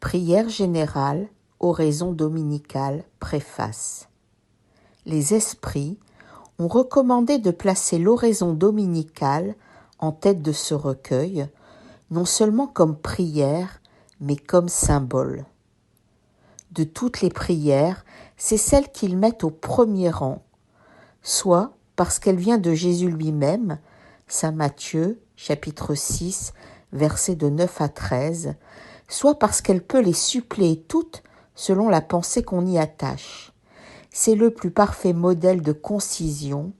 Prière générale, oraison dominicale, préface. Les esprits ont recommandé de placer l'oraison dominicale en tête de ce recueil, non seulement comme prière, mais comme symbole. De toutes les prières, c'est celle qu'ils mettent au premier rang, soit parce qu'elle vient de Jésus lui-même, Saint Matthieu, chapitre 6, versets de 9 à 13, soit parce qu'elle peut les suppléer toutes selon la pensée qu'on y attache. C'est le plus parfait modèle de concision,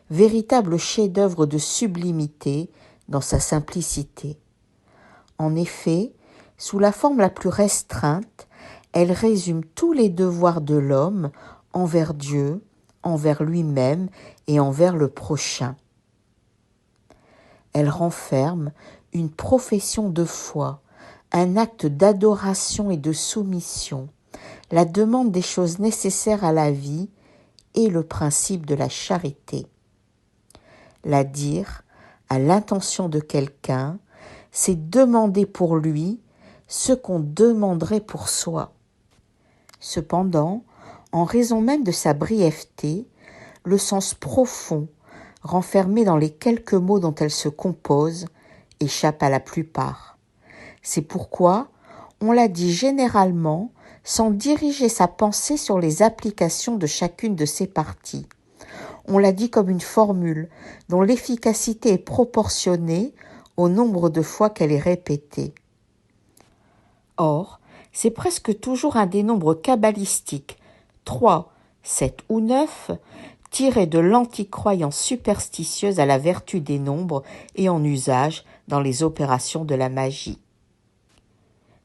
véritable chef-d'œuvre de sublimité dans sa simplicité. En effet, sous la forme la plus restreinte, elle résume tous les devoirs de l'homme envers Dieu, envers lui-même et envers le prochain. Elle renferme une profession de foi, un acte d'adoration et de soumission, la demande des choses nécessaires à la vie et le principe de la charité. La dire à l'intention de quelqu'un, c'est demander pour lui ce qu'on demanderait pour soi. Cependant, en raison même de sa brièveté, le sens profond, renfermé dans les quelques mots dont elle se compose, échappe à la plupart. C'est pourquoi on la dit généralement sans diriger sa pensée sur les applications de chacune de ses parties. On la dit comme une formule dont l'efficacité est proportionnée au nombre de fois qu'elle est répétée. Or, c'est presque toujours un des nombres kabbalistiques, 3, 7 ou 9, tirés de l'anticroyance superstitieuse à la vertu des nombres et en usage dans les opérations de la magie.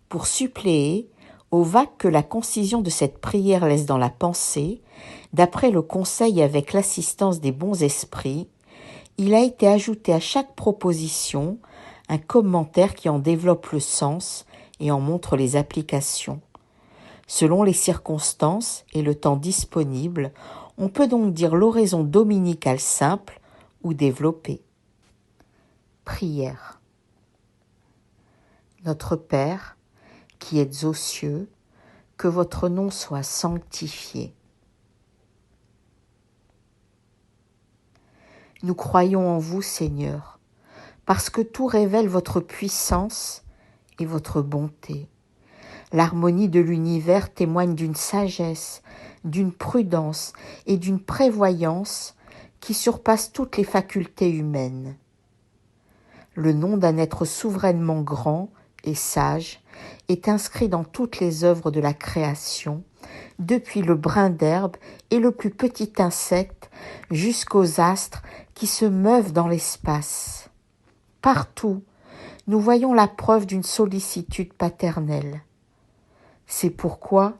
Pour suppléer au vague que la concision de cette prière laisse dans la pensée, d'après le conseil et avec l'assistance des bons esprits, il a été ajouté à chaque proposition un commentaire qui en développe le sens et en montre les applications. Selon les circonstances et le temps disponible, on peut donc dire l'oraison dominicale simple ou développée. Prière. Notre Père, qui êtes aux cieux, que votre nom soit sanctifié. Nous croyons en vous, Seigneur, parce que tout révèle votre puissance et votre bonté. L'harmonie de l'univers témoigne d'une sagesse, d'une prudence et d'une prévoyance qui surpassent toutes les facultés humaines. Le nom d'un être souverainement grand et sage est inscrit dans toutes les œuvres de la création, depuis le brin d'herbe et le plus petit insecte jusqu'aux astres qui se meuvent dans l'espace. Partout, nous voyons la preuve d'une sollicitude paternelle. C'est pourquoi,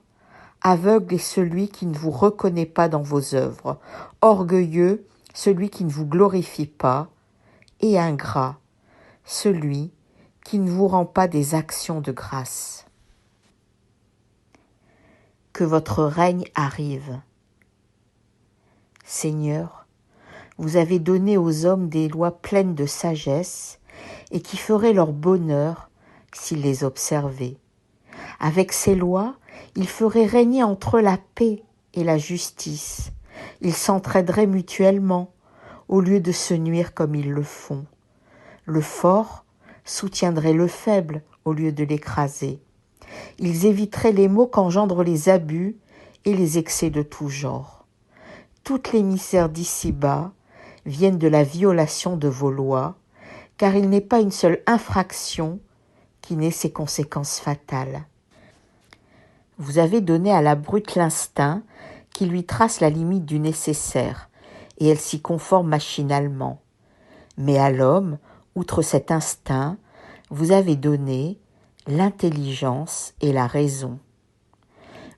aveugle est celui qui ne vous reconnaît pas dans vos œuvres, orgueilleux celui qui ne vous glorifie pas, et ingrat celui qui ne vous rend pas des actions de grâce. Que votre règne arrive. Seigneur, vous avez donné aux hommes des lois pleines de sagesse et qui feraient leur bonheur s'ils les observaient. Avec ces lois, ils feraient régner entre eux la paix et la justice. Ils s'entraideraient mutuellement au lieu de se nuire comme ils le font. Le fort soutiendrait le faible au lieu de l'écraser. Ils éviteraient les maux qu'engendrent les abus et les excès de tout genre. Toutes les misères d'ici-bas viennent de la violation de vos lois, car il n'est pas une seule infraction qui n'ait ses conséquences fatales. Vous avez donné à la brute l'instinct qui lui trace la limite du nécessaire, et elle s'y conforme machinalement. Mais à l'homme, outre cet instinct, vous avez donné l'intelligence et la raison.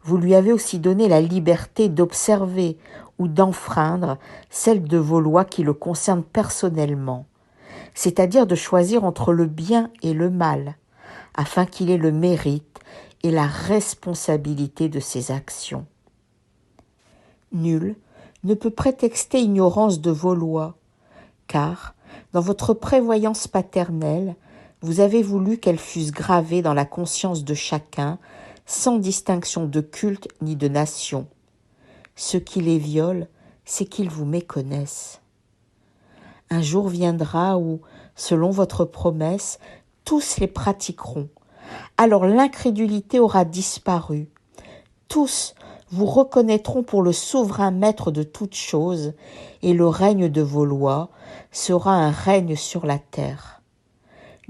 Vous lui avez aussi donné la liberté d'observer ou d'enfreindre celles de vos lois qui le concernent personnellement, c'est-à-dire de choisir entre le bien et le mal, afin qu'il ait le mérite et la responsabilité de ses actions. Nul ne peut prétexter ignorance de vos lois, car, dans votre prévoyance paternelle, Vous avez voulu qu'elles fussent gravées dans la conscience de chacun, sans distinction de culte ni de nation. Ce qui les viole, c'est qu'ils vous méconnaissent. Un jour viendra où, selon votre promesse, tous les pratiqueront. Alors l'incrédulité aura disparu. Tous vous reconnaîtront pour le souverain maître de toutes choses, et le règne de vos lois sera un règne sur la terre.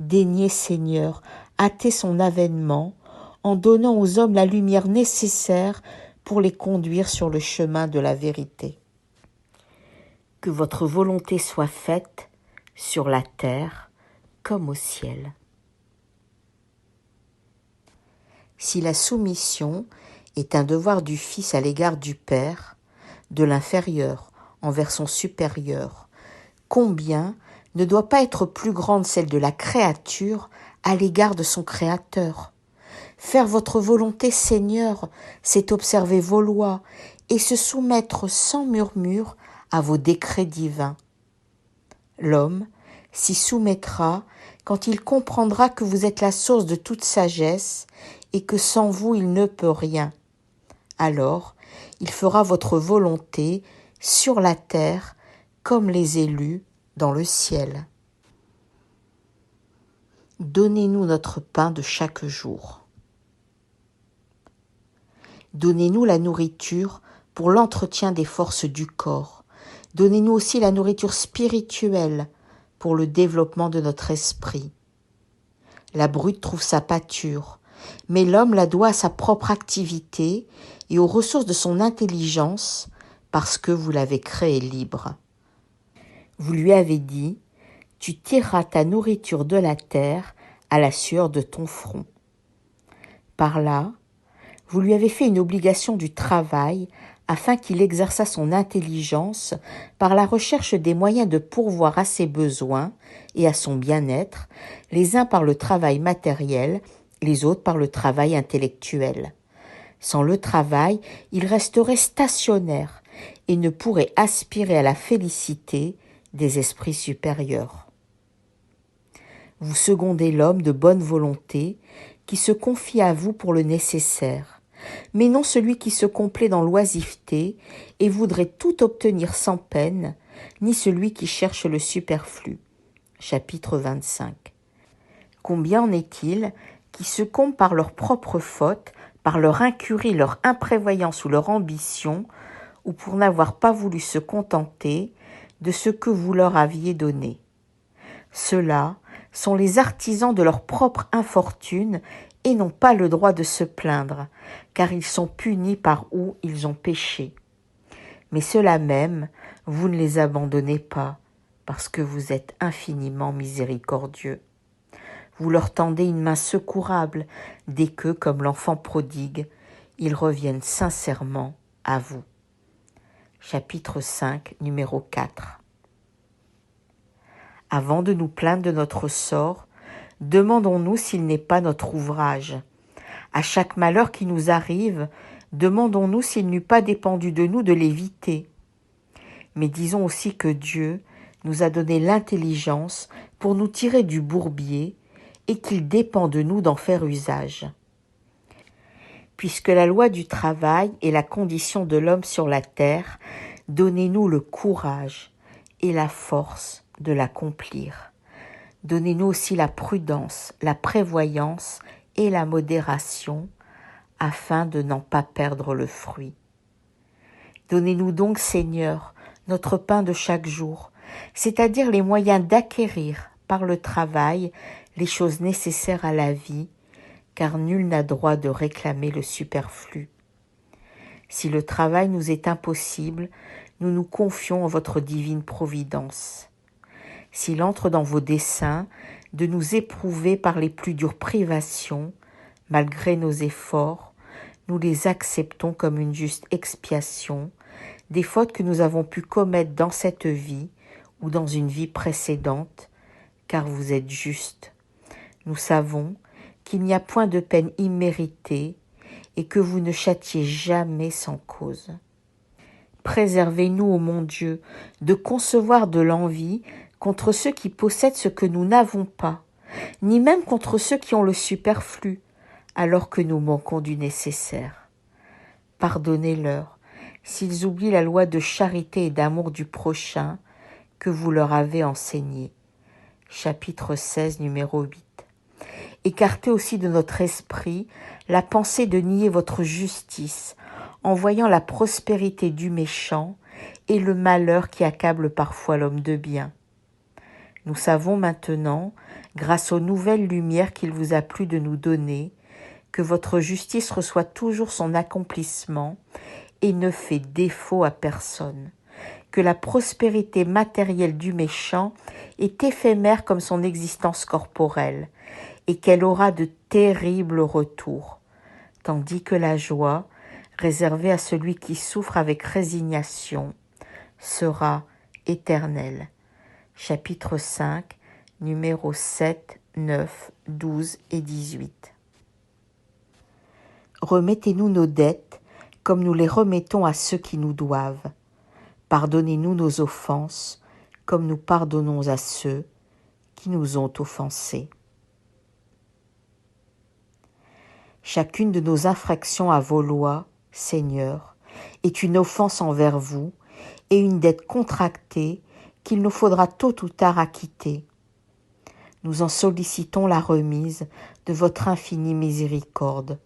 Daignez, Seigneur, hâter son avènement, en donnant aux hommes la lumière nécessaire pour les conduire sur le chemin de la vérité. Que votre volonté soit faite sur la terre comme au ciel. Si la soumission est un devoir du Fils à l'égard du Père, de l'inférieur envers son supérieur, combien ne doit pas être plus grande celle de la créature à l'égard de son Créateur. Faire votre volonté, Seigneur, c'est observer vos lois et se soumettre sans murmure à vos décrets divins. L'homme s'y soumettra quand il comprendra que vous êtes la source de toute sagesse et que sans vous il ne peut rien. Alors, il fera votre volonté sur la terre comme les élus dans le ciel. Donnez-nous notre pain de chaque jour. Donnez-nous la nourriture pour l'entretien des forces du corps. Donnez-nous aussi la nourriture spirituelle pour le développement de notre esprit. La brute trouve sa pâture, mais l'homme la doit à sa propre activité et aux ressources de son intelligence parce que vous l'avez créé libre. Vous lui avez dit, tu tireras ta nourriture de la terre à la sueur de ton front. Par là, vous lui avez fait une obligation du travail afin qu'il exerçât son intelligence par la recherche des moyens de pourvoir à ses besoins et à son bien-être, les uns par le travail matériel, les autres par le travail intellectuel. Sans le travail, il resterait stationnaire et ne pourrait aspirer à la félicité des esprits supérieurs. Vous secondez l'homme de bonne volonté qui se confie à vous pour le nécessaire, mais non celui qui se complaît dans l'oisiveté et voudrait tout obtenir sans peine, ni celui qui cherche le superflu. Chapitre 25. Combien en est-il qui succombent par leur propre faute, par leur incurie, leur imprévoyance ou leur ambition, ou pour n'avoir pas voulu se contenter de ce que vous leur aviez donné. Ceux-là sont les artisans de leur propre infortune et n'ont pas le droit de se plaindre, car ils sont punis par où ils ont péché. Mais ceux-là même, vous ne les abandonnez pas, parce que vous êtes infiniment miséricordieux. Vous leur tendez une main secourable, dès que, comme l'enfant prodigue, ils reviennent sincèrement à vous. Chapitre 5, numéro 4. Avant de nous plaindre de notre sort, demandons-nous s'il n'est pas notre ouvrage. À chaque malheur qui nous arrive, demandons-nous s'il n'eût pas dépendu de nous de l'éviter. Mais disons aussi que Dieu nous a donné l'intelligence pour nous tirer du bourbier et qu'il dépend de nous d'en faire usage. Puisque la loi du travail est la condition de l'homme sur la terre, donnez-nous le courage et la force de l'accomplir. Donnez-nous aussi la prudence, la prévoyance et la modération, afin de n'en pas perdre le fruit. Donnez-nous donc, Seigneur, notre pain de chaque jour, c'est-à-dire les moyens d'acquérir par le travail les choses nécessaires à la vie, car nul n'a droit de réclamer le superflu. Si le travail nous est impossible, nous nous confions en votre divine providence. S'il entre dans vos desseins de nous éprouver par les plus dures privations, malgré nos efforts, nous les acceptons comme une juste expiation des fautes que nous avons pu commettre dans cette vie ou dans une vie précédente, car vous êtes juste. Nous savons qu'il n'y a point de peine imméritée et que vous ne châtiez jamais sans cause. Préservez-nous, ô mon Dieu, de concevoir de l'envie contre ceux qui possèdent ce que nous n'avons pas, ni même contre ceux qui ont le superflu, alors que nous manquons du nécessaire. Pardonnez-leur s'ils oublient la loi de charité et d'amour du prochain que vous leur avez enseignée. Chapitre 16, numéro 8. Écartez aussi de notre esprit la pensée de nier votre justice, en voyant la prospérité du méchant et le malheur qui accable parfois l'homme de bien. Nous savons maintenant, grâce aux nouvelles lumières qu'il vous a plu de nous donner, que votre justice reçoit toujours son accomplissement et ne fait défaut à personne, que la prospérité matérielle du méchant est éphémère comme son existence corporelle, et qu'elle aura de terribles retours, tandis que la joie, réservée à celui qui souffre avec résignation, sera éternelle. Chapitre 5, numéros 7, 9, 12 et 18. Remettez-nous nos dettes comme nous les remettons à ceux qui nous doivent. Pardonnez-nous nos offenses comme nous pardonnons à ceux qui nous ont offensés. Chacune de nos infractions à vos lois, Seigneur, est une offense envers vous et une dette contractée qu'il nous faudra tôt ou tard acquitter. Nous en sollicitons la remise de votre infinie miséricorde,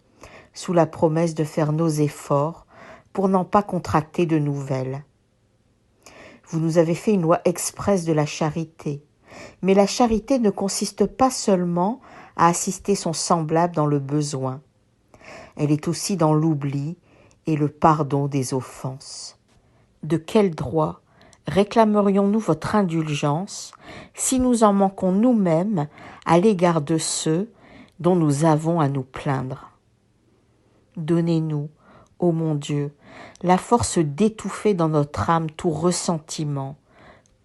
sous la promesse de faire nos efforts pour n'en pas contracter de nouvelles. Vous nous avez fait une loi expresse de la charité, mais la charité ne consiste pas seulement à assister son semblable dans le besoin. Elle est aussi dans l'oubli et le pardon des offenses. De quel droit réclamerions-nous votre indulgence si nous en manquons nous-mêmes à l'égard de ceux dont nous avons à nous plaindre? Donnez-nous, ô mon Dieu, la force d'étouffer dans notre âme tout ressentiment,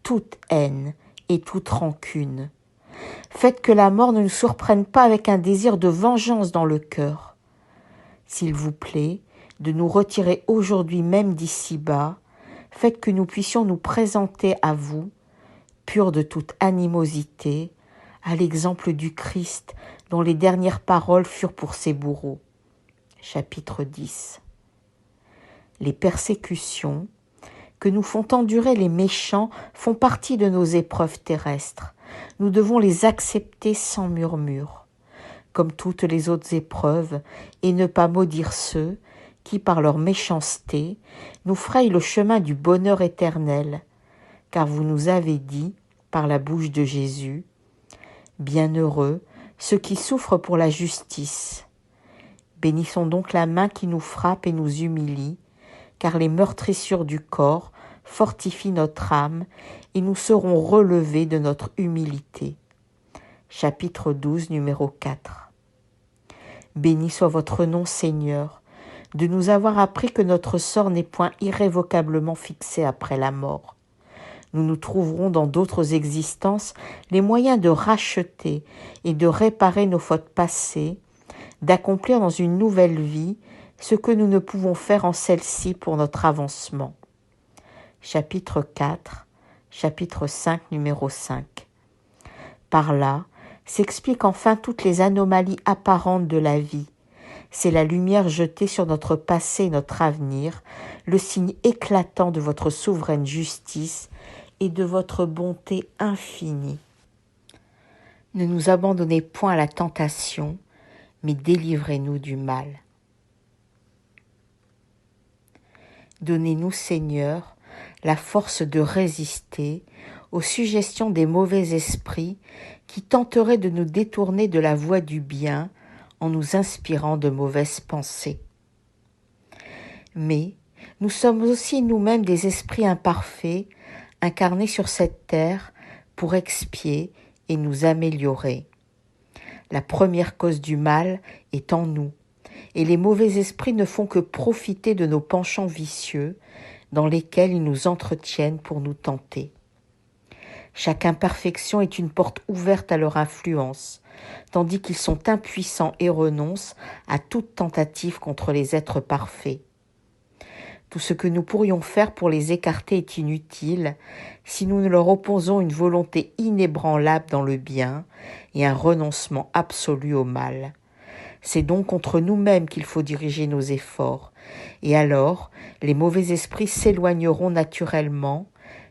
toute haine et toute rancune. Faites que la mort ne nous surprenne pas avec un désir de vengeance dans le cœur. S'il vous plaît, de nous retirer aujourd'hui même d'ici-bas, faites que nous puissions nous présenter à vous, purs de toute animosité, à l'exemple du Christ dont les dernières paroles furent pour ses bourreaux. Chapitre 10. Les persécutions que nous font endurer les méchants font partie de nos épreuves terrestres. Nous devons les accepter sans murmure, comme toutes les autres épreuves, et ne pas maudire ceux qui, par leur méchanceté, nous frayent le chemin du bonheur éternel, car vous nous avez dit, par la bouche de Jésus, « Bienheureux ceux qui souffrent pour la justice ». Bénissons donc la main qui nous frappe et nous humilie, car les meurtrissures du corps fortifient notre âme et nous serons relevés de notre humilité. Chapitre 12, numéro 4. Béni soit votre nom, Seigneur, de nous avoir appris que notre sort n'est point irrévocablement fixé après la mort. Nous nous trouverons dans d'autres existences les moyens de racheter et de réparer nos fautes passées, d'accomplir dans une nouvelle vie ce que nous ne pouvons faire en celle-ci pour notre avancement. Chapitre 4, chapitre 5, numéro 5. Par là s'expliquent enfin toutes les anomalies apparentes de la vie. C'est la lumière jetée sur notre passé et notre avenir, le signe éclatant de votre souveraine justice et de votre bonté infinie. Ne nous abandonnez point à la tentation, mais délivrez-nous du mal. Donnez-nous, Seigneur, la force de résister aux suggestions des mauvais esprits qui tenteraient de nous détourner de la voie du bien en nous inspirant de mauvaises pensées. Mais nous sommes aussi nous-mêmes des esprits imparfaits, incarnés sur cette terre pour expier et nous améliorer. La première cause du mal est en nous, et les mauvais esprits ne font que profiter de nos penchants vicieux dans lesquels ils nous entretiennent pour nous tenter. Chaque imperfection est une porte ouverte à leur influence, tandis qu'ils sont impuissants et renoncent à toute tentative contre les êtres parfaits. Tout ce que nous pourrions faire pour les écarter est inutile si nous ne leur opposons une volonté inébranlable dans le bien et un renoncement absolu au mal. C'est donc contre nous-mêmes qu'il faut diriger nos efforts, et alors les mauvais esprits s'éloigneront naturellement,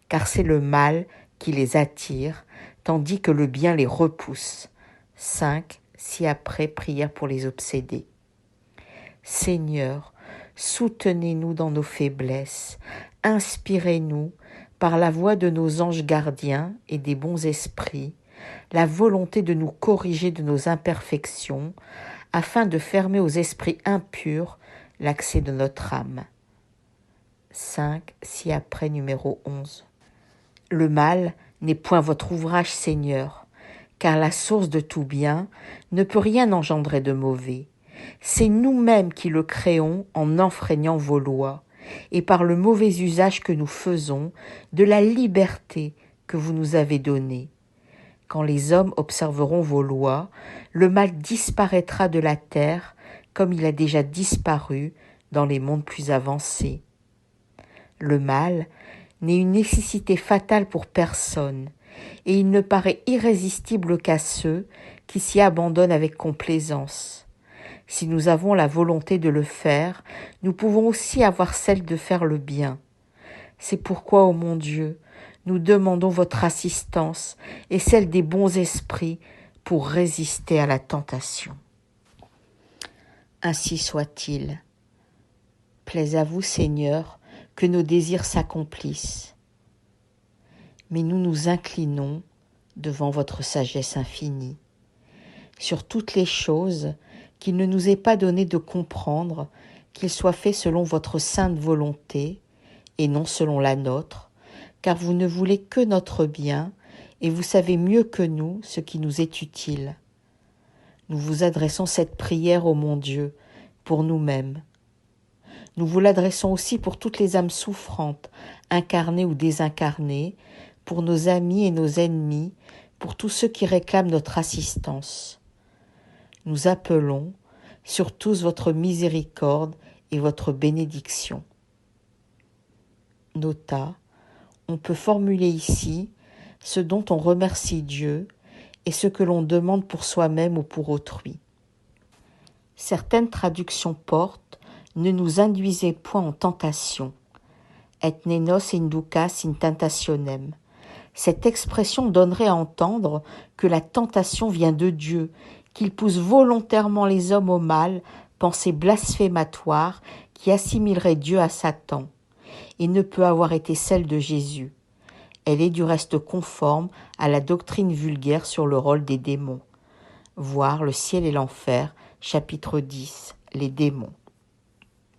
car c'est le mal qui les attire, tandis que le bien les repousse. 5. Ci-après, prière pour les obsédés. Seigneur, soutenez-nous dans nos faiblesses, inspirez-nous, par la voix de nos anges gardiens et des bons esprits, la volonté de nous corriger de nos imperfections, afin de fermer aux esprits impurs l'accès de notre âme. 5. Ci-après, numéro 11. Le mal n'est point votre ouvrage, Seigneur, car la source de tout bien ne peut rien engendrer de mauvais. C'est nous-mêmes qui le créons en enfreignant vos lois, et par le mauvais usage que nous faisons de la liberté que vous nous avez donnée. Quand les hommes observeront vos lois, le mal disparaîtra de la terre comme il a déjà disparu dans les mondes plus avancés. Le mal n'est une nécessité fatale pour personne, et il ne paraît irrésistible qu'à ceux qui s'y abandonnent avec complaisance. Si nous avons la volonté de le faire, nous pouvons aussi avoir celle de faire le bien. C'est pourquoi, ô mon Dieu, nous demandons votre assistance et celle des bons esprits pour résister à la tentation. Ainsi soit-il. Plaise à vous, Seigneur, que nos désirs s'accomplissent. Mais nous nous inclinons devant votre sagesse infinie. Sur toutes les choses, qu'il ne nous est pas donné de comprendre qu'il soit fait selon votre sainte volonté et non selon la nôtre, car vous ne voulez que notre bien et vous savez mieux que nous ce qui nous est utile. Nous vous adressons cette prière, ô mon Dieu, pour nous-mêmes. Nous vous l'adressons aussi pour toutes les âmes souffrantes, incarnées ou désincarnées, pour nos amis et nos ennemis, pour tous ceux qui réclament notre assistance. Nous appelons sur tous votre miséricorde et votre bénédiction. Nota, on peut formuler ici ce dont on remercie Dieu et ce que l'on demande pour soi-même ou pour autrui. Certaines traductions portent « ne nous induisez point en tentation » et nenos inducas in tentationem. Cette expression donnerait à entendre que la tentation vient de Dieu, qu'il pousse volontairement les hommes au mal, pensée blasphématoire qui assimilerait Dieu à Satan, et ne peut avoir été celle de Jésus. Elle est du reste conforme à la doctrine vulgaire sur le rôle des démons. Voir Le ciel et l'enfer, chapitre 10, les démons.